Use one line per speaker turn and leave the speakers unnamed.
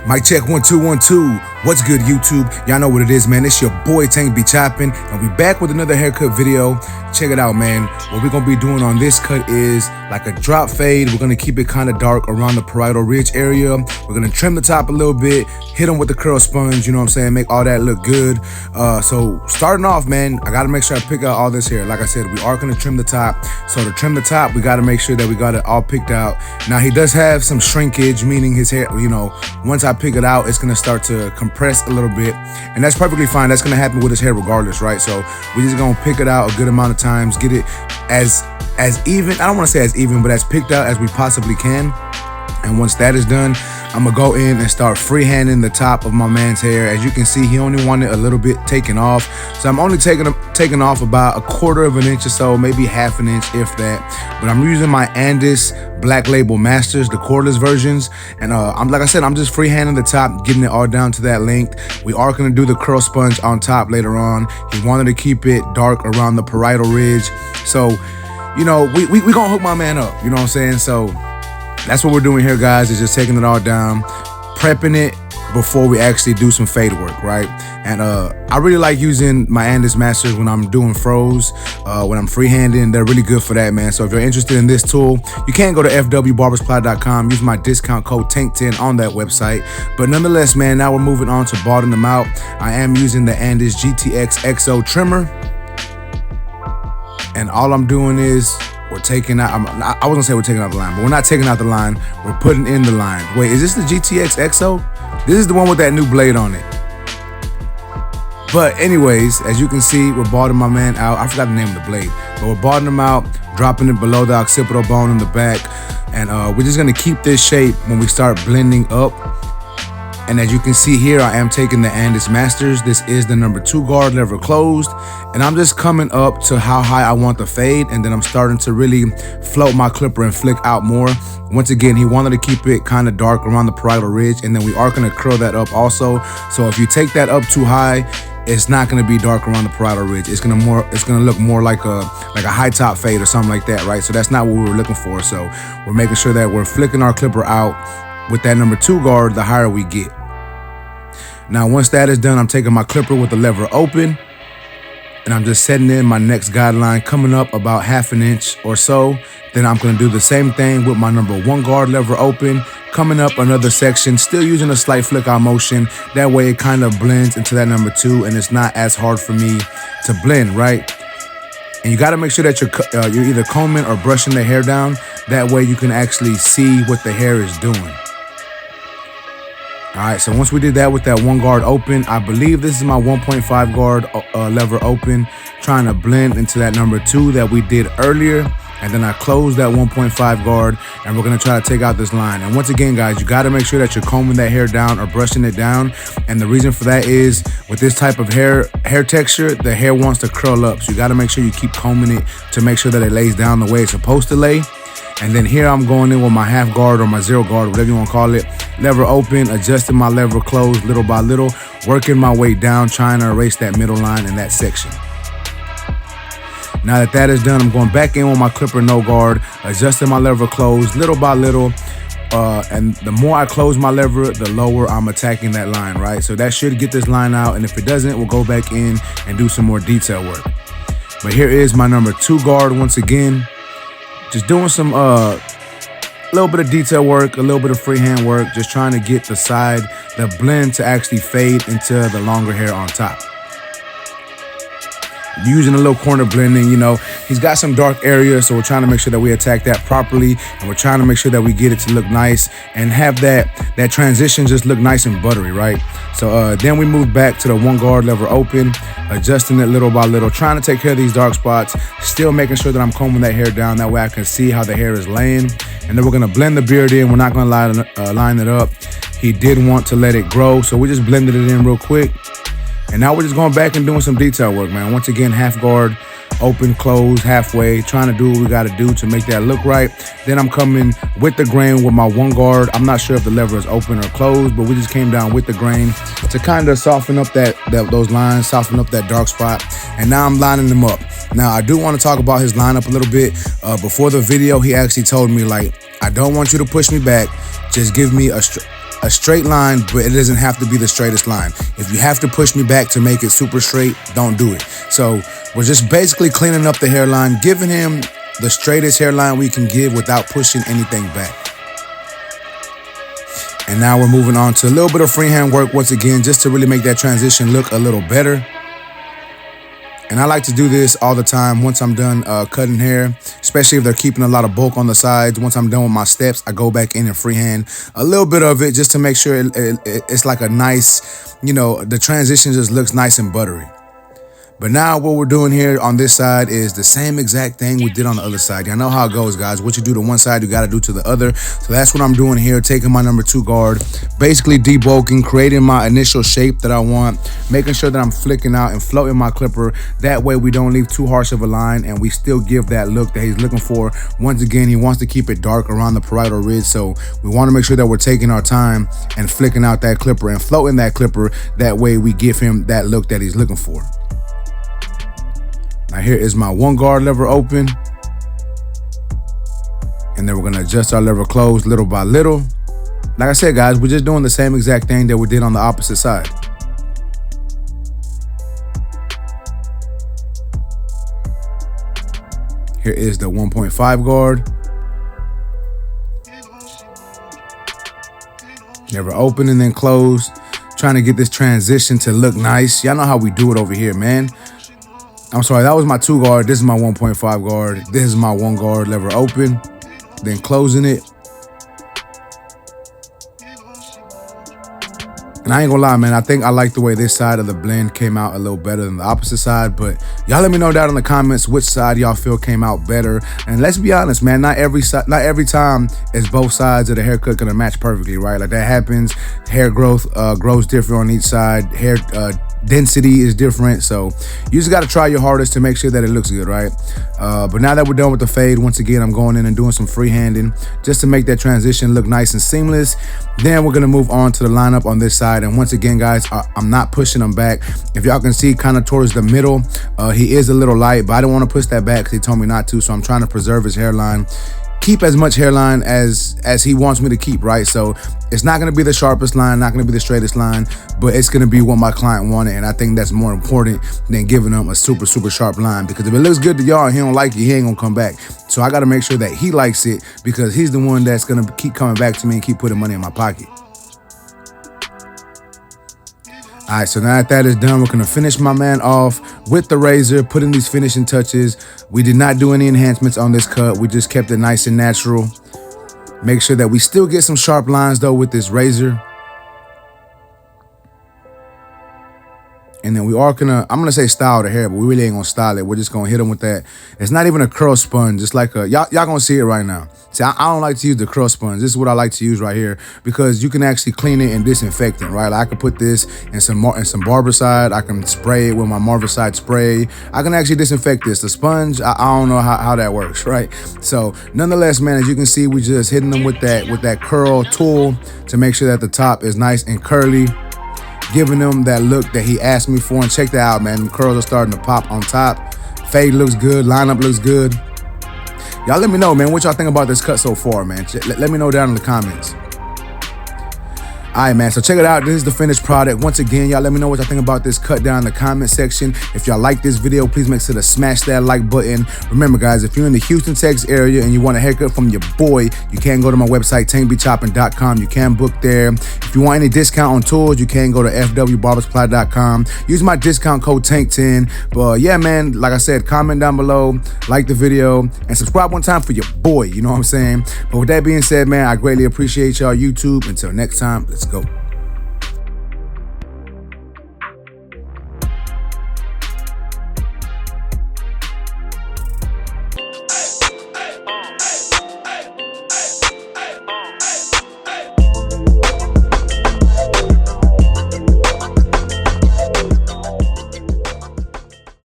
Mic check 1 2 1 2. What's good, YouTube? Y'all know what it is, man. It's your boy Tank be chopping, and we back with another haircut video. Check it out, man. What we're gonna be doing on this cut is like a drop fade. We're gonna keep it kind of dark around the parietal ridge area. We're gonna trim the top a little bit, hit them with the curl sponge. You know what I'm saying? Make all that look good. So starting off, man, I gotta make sure I pick out all this hair. Like I said, we are gonna trim the top. So to trim the top, we gotta make sure that we got it all picked out. Now he does have some shrinkage, meaning his hair, you know, once I pick it out, it's gonna start to compress a little bit, and that's perfectly fine. That's gonna happen with his hair regardless, right? So we just gonna pick it out a good amount of times, get it as even, I don't want to say as even, but as picked out as we possibly can. And once that is done, I'm gonna go in and start freehanding the top of my man's hair. As you can see, he only wanted a little bit taken off, so I'm only taking off about 1/4 of an inch or so, maybe half an inch, if that. But I'm using my Andis Black Label Masters, the cordless versions, and like I said, I'm just freehanding the top, getting it all down to that length. We are gonna do the curl sponge on top later on. He wanted to keep it dark around the parietal ridge, so you know we gonna hook my man up. You know what I'm saying? So that's what we're doing here, guys, is just taking it all down, prepping it before we actually do some fade work, right? And I really like using my Andis Masters when I'm doing froze, when I'm freehanding. They're really good for that, man. So if you're interested in this tool, you can go to fwbarbersupply.com, use my discount code TANK10 on that website. But nonetheless, man, now we're moving on to balding them out. I am using the Andis GTX XO trimmer, and all I'm doing is we're taking out, I wasn't gonna say we're taking out the line, but we're not taking out the line, we're putting in the line. Wait, is this the GTX XO? This is the one with that new blade on it. But anyways, as you can see, we're balding my man out. I forgot the name of the blade, but we're balding him out, dropping it below the occipital bone in the back. And we're just gonna keep this shape when we start blending up. And as you can see here, I am taking the Andis Masters. This is the number 2 guard, lever closed. And I'm just coming up to how high I want the fade. And then I'm starting to really float my clipper and flick out more. Once again, he wanted to keep it kind of dark around the parietal ridge. And then we are gonna curl that up also. So if you take that up too high, it's not gonna be dark around the parietal ridge. It's gonna look more like a high top fade or something like that, right? So that's not what we were looking for. So we're making sure that we're flicking our clipper out with that number 2 guard, the higher we get. Now, once that is done, I'm taking my clipper with the lever open, and I'm just setting in my next guideline, coming up about half an inch or so. Then I'm gonna do the same thing with my number 1 guard, lever open, coming up another section, still using a slight flick out motion. That way it kind of blends into that number 2, and it's not as hard for me to blend, right? And you gotta make sure that you're either combing or brushing the hair down. That way you can actually see what the hair is doing. All right, so once we did that with that 1 guard open, I believe this is my 1.5 guard lever open, trying to blend into that number 2 that we did earlier. And then I closed that 1.5 guard, and we're gonna try to take out this line. And once again, guys, you gotta make sure that you're combing that hair down or brushing it down. And the reason for that is with this type of hair texture, the hair wants to curl up. So you gotta make sure you keep combing it to make sure that it lays down the way it's supposed to lay. And then here I'm going in with my half guard or my 0 guard, whatever you want to call it. Lever open, adjusting my lever closed little by little, working my way down, trying to erase that middle line in that section. Now that that is done, I'm going back in with my clipper no guard, adjusting my lever closed little by little. And the more I close my lever, the lower I'm attacking that line, right? So that should get this line out. And if it doesn't, we'll go back in and do some more detail work. But here is my number 2 guard once again. Just doing some little bit of detail work, a little bit of freehand work, just trying to get the blend to actually fade into the longer hair on top. Using a little corner blending, you know, he's got some dark areas, so we're trying to make sure that we attack that properly, and we're trying to make sure that we get it to look nice and have that transition just look nice and buttery, right? So then we move back to the 1 guard lever open, adjusting it little by little, trying to take care of these dark spots, still making sure that I'm combing that hair down. That way I can see how the hair is laying. And then we're gonna blend the beard in. We're not gonna line it up. He did want to let it grow, so we just blended it in real quick. And now we're just going back and doing some detail work, man. Once again, half guard, open, close, halfway, trying to do what we gotta do to make that look right. Then I'm coming with the grain with my 1 guard. I'm not sure if the lever is open or closed, but we just came down with the grain to kind of soften up those lines, soften up that dark spot. And now I'm lining them up. Now, I do want to talk about his lineup a little bit. Before the video, he actually told me, like, I don't want you to push me back. Just give me a straight line, but it doesn't have to be the straightest line. If you have to push me back to make it super straight, don't do it. So we're just basically cleaning up the hairline, giving him the straightest hairline we can give without pushing anything back. And now we're moving on to a little bit of freehand work once again, just to really make that transition look a little better. And I like to do this all the time once I'm done cutting hair, especially if they're keeping a lot of bulk on the sides. Once I'm done with my steps, I go back in and freehand a little bit of it just to make sure it's like a nice, the transition just looks nice and buttery. But now what we're doing here on this side is the same exact thing we did on the other side. Y'all know how it goes, guys. What you do to one side, you got to do to the other. So that's what I'm doing here, taking my number 2 guard, basically debulking, creating my initial shape that I want, making sure that I'm flicking out and floating my clipper. That way we don't leave too harsh of a line and we still give that look that he's looking for. Once again, he wants to keep it dark around the parietal ridge. So we want to make sure that we're taking our time and flicking out that clipper and floating that clipper. That way we give him that look that he's looking for. Now here is my 1 guard lever open. And then we're gonna adjust our lever closed little by little. Like I said, guys, we're just doing the same exact thing that we did on the opposite side. Here is the 1.5 guard. Lever open and then close. Trying to get this transition to look nice. Y'all know how we do it over here, man. I'm sorry, that was my 2 guard. This is my 1.5 guard. This is my 1 guard, lever open, then closing it. And I ain't gonna lie, man, I think I like the way this side of the blend came out a little better than the opposite side, but y'all let me know down in the comments which side y'all feel came out better. And let's be honest, man, not every time is both sides of the haircut gonna match perfectly, right? Like that happens. Hair growth grows different on each side. Hair density is different, so you just got to try your hardest to make sure that it looks good, right? But now that we're done with the fade, once again, I'm going in and doing some freehanding just to make that transition look nice and seamless. Then we're gonna move on to the lineup on this side, and once again, guys, I'm not pushing him back. If y'all can see, kind of towards the middle, he is a little light, but I don't want to push that back because he told me not to, so I'm trying to preserve his hairline, keep as much hairline as he wants me to keep, right? So it's not going to be the sharpest line, not going to be the straightest line, but it's going to be what my client wanted, and I think that's more important than giving him a super sharp line, because if it looks good to y'all and he don't like it, he ain't going to come back. So I got to make sure that he likes it, because he's the one that's going to keep coming back to me and keep putting money in my pocket. All right, so now that is done, we're gonna finish my man off with the razor, put in these finishing touches. We did not do any enhancements on this cut. We just kept it nice and natural. Make sure that we still get some sharp lines though with this razor. And then we are gonna, I'm gonna say style the hair, but we really ain't gonna style it. We're just gonna hit them with that. It's not even a curl sponge, it's like a, y'all gonna see it right now. See, I don't like to use the curl sponge. This is what I like to use right here, because you can actually clean it and disinfect it, right? Like I can put this in some Barbicide. I can spray it with my Barbicide spray. I can actually disinfect this. The sponge, I don't know how that works, right? So nonetheless, man, as you can see, we just hitting them with that curl tool to make sure that the top is nice and curly, giving them that look that he asked me for. And check that out, man. The curls are starting to pop on top. Fade looks good. Lineup looks good. Y'all let me know, man, what y'all think about this cut so far, man. Let me know down in the comments. All right, man, so check it out. This is the finished product. Once again, y'all let me know what y'all think about this cut down in the comment section. If y'all like this video, please make sure to smash that like button. Remember, guys, if you're in the Houston, Texas area and you want a haircut from your boy, you can go to my website, tankbechopping.com. You can book there. If you want any discount on tools, you can go to fwbarbersupply.com. Use my discount code TANK10. But yeah, man, like I said, comment down below, like the video, and subscribe one time for your boy, you know what I'm saying? But with that being said, man, I greatly appreciate y'all, YouTube. Until next time, let's go.